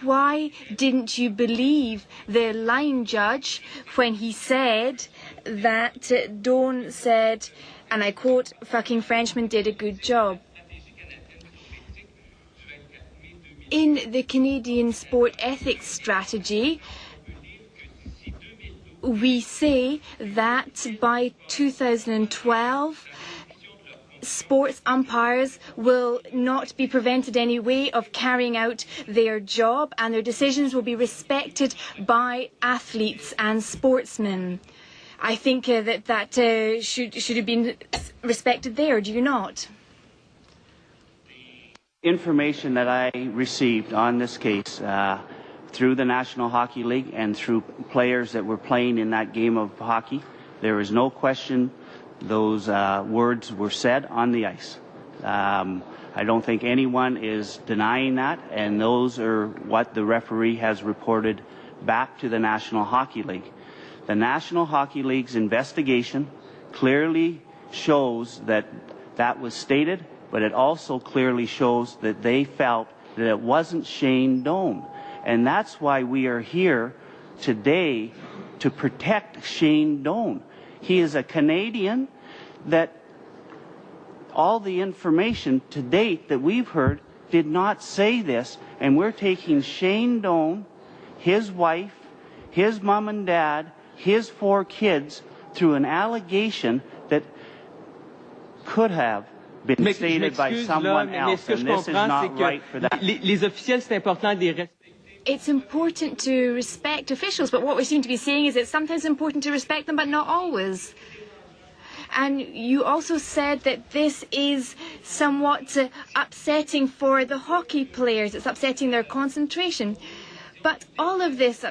why didn't you believe the line judge when he said that Dawn said, and I quote, "fucking Frenchman did a good job"? In the Canadian sport ethics strategy, we say that by 2012, sports umpires will not be prevented any way of carrying out their job, and their decisions will be respected by athletes and sportsmen. I think that should have been respected there, do you not? Information that I received on this case through the National Hockey League and through players that were playing in that game of hockey, there is no question those words were said on the ice. I don't think anyone is denying that, and those are what the referee has reported back to the National Hockey League. The National Hockey League's investigation clearly shows that that was stated, but it also clearly shows that they felt that it wasn't Shane Doan. And that's why we are here today, to protect Shane Doan. He is a Canadian that all the information to date that we've heard did not say this, and we're taking Shane Doan, his wife, his mom and dad, his 4 kids through an allegation that could have been stated by someone else, and this is not right for that. Les officiels, c'est important de les It's important to respect officials, but what we seem to be saying is it's sometimes important to respect them, but not always. And you also said that this is somewhat upsetting for the hockey players. It's upsetting their concentration. But all of this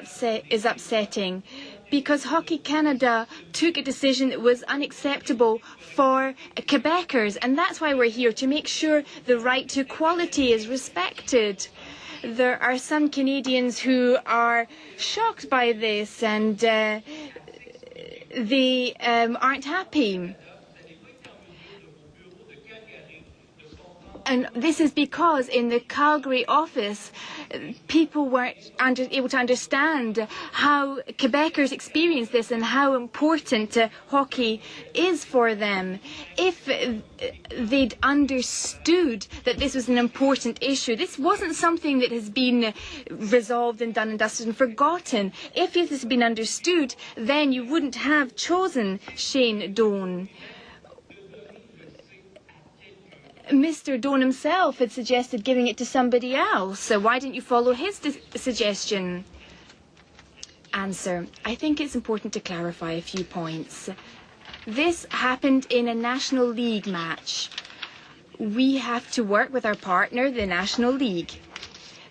is upsetting because Hockey Canada took a decision that was unacceptable for Quebecers, and that's why we're here, to make sure the right to equality is respected. There are some Canadians who are shocked by this, and they aren't happy. And this is because in the Calgary office, people weren't able to understand how Quebecers experience this and how important hockey is for them. If they'd understood that this was an important issue, this wasn't something that has been resolved and done and dusted and forgotten. If it has been understood, then you wouldn't have chosen Shane Doan. Mr. Doan himself had suggested giving it to somebody else. So why didn't you follow his suggestion? Answer. I think it's important to clarify a few points. This happened in a National League match. We have to work with our partner, the National League.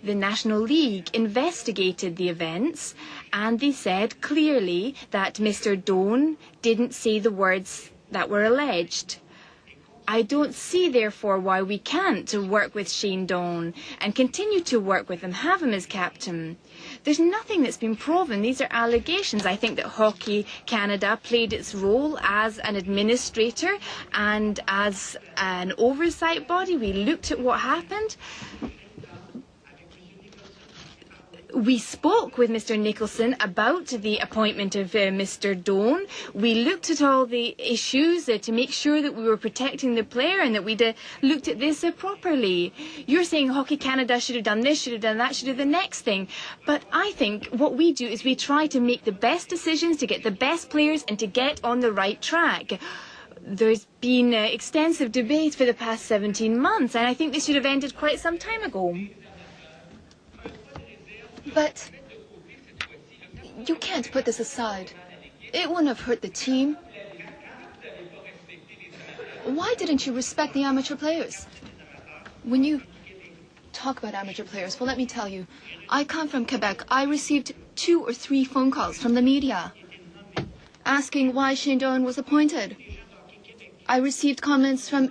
The National League investigated the events, and they said clearly that Mr. Doan didn't say the words that were alleged. I don't see, therefore, why we can't work with Shane Doan and continue to work with him, have him as captain. There's nothing that's been proven. These are allegations. I think that Hockey Canada played its role as an administrator and as an oversight body. We looked at what happened. We spoke with Mr. Nicholson about the appointment of Mr. Doan. We looked at all the issues to make sure that we were protecting the player and that we'd looked at this properly. You're saying Hockey Canada should have done this, should have done that, should have the next thing. But I think what we do is we try to make the best decisions to get the best players and to get on the right track. There's been extensive debate for the past 17 months, and I think this should have ended quite some time ago. But you can't put this aside. It wouldn't have hurt the team. Why didn't you respect the amateur players? When you talk about amateur players, well, let me tell you, I come from Quebec. I received 2 or 3 phone calls from the media asking why Shane Doan was appointed. I received comments from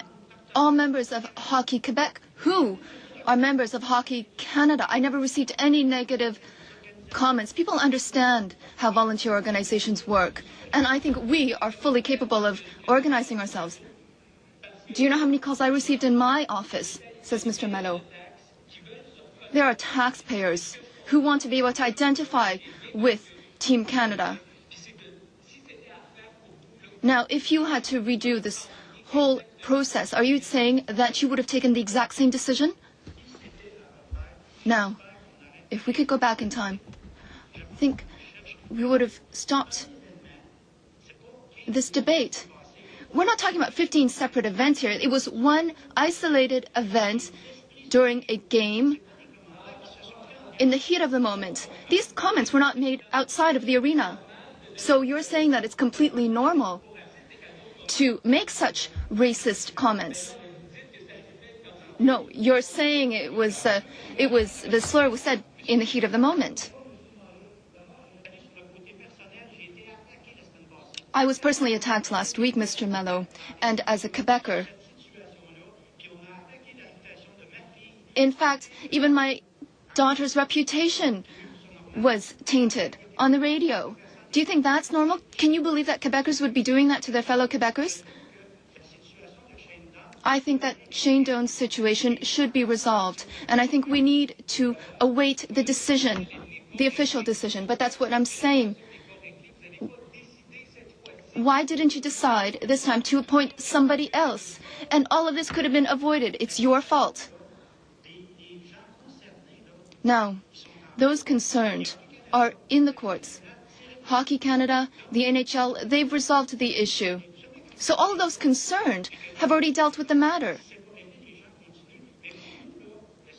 all members of Hockey Quebec who are members of Hockey Canada. I never received any negative comments. People understand how volunteer organizations work, and I think we are fully capable of organizing ourselves. Do you know how many calls I received in my office, says Mr. Malo? There are taxpayers who want to be able to identify with Team Canada. Now, if you had to redo this whole process, are you saying that you would have taken the exact same decision? Now, if we could go back in time, I think we would have stopped this debate. We're not talking about 15 separate events here. It was one isolated event during a game in the heat of the moment. These comments were not made outside of the arena. So you're saying that it's completely normal to make such racist comments? No, you're saying the slur was said in the heat of the moment. I was personally attacked last week, Mr. Malo, and as a Quebecer. In fact, even my daughter's reputation was tainted on the radio. Do you think that's normal? Can you believe that Quebecers would be doing that to their fellow Quebecers? I think that Shane Doan's situation should be resolved, and I think we need to await the decision, the official decision. But that's what I'm saying. Why didn't you decide this time to appoint somebody else? And all of this could have been avoided. It's your fault. Now, those concerned are in the courts. Hockey Canada, the NHL, they've resolved the issue. So all of those concerned have already dealt with the matter.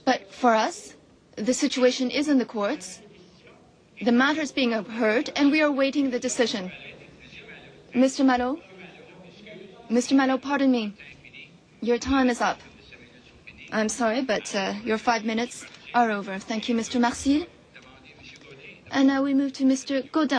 But for us, the situation is in the courts. The matter is being heard, and we are awaiting the decision. Mr. Malo? Mr. Malo, pardon me. Your time is up. I'm sorry, but your 5 minutes are over. Thank you, Mr. Mercier. And now we move to Mr. Gaudin.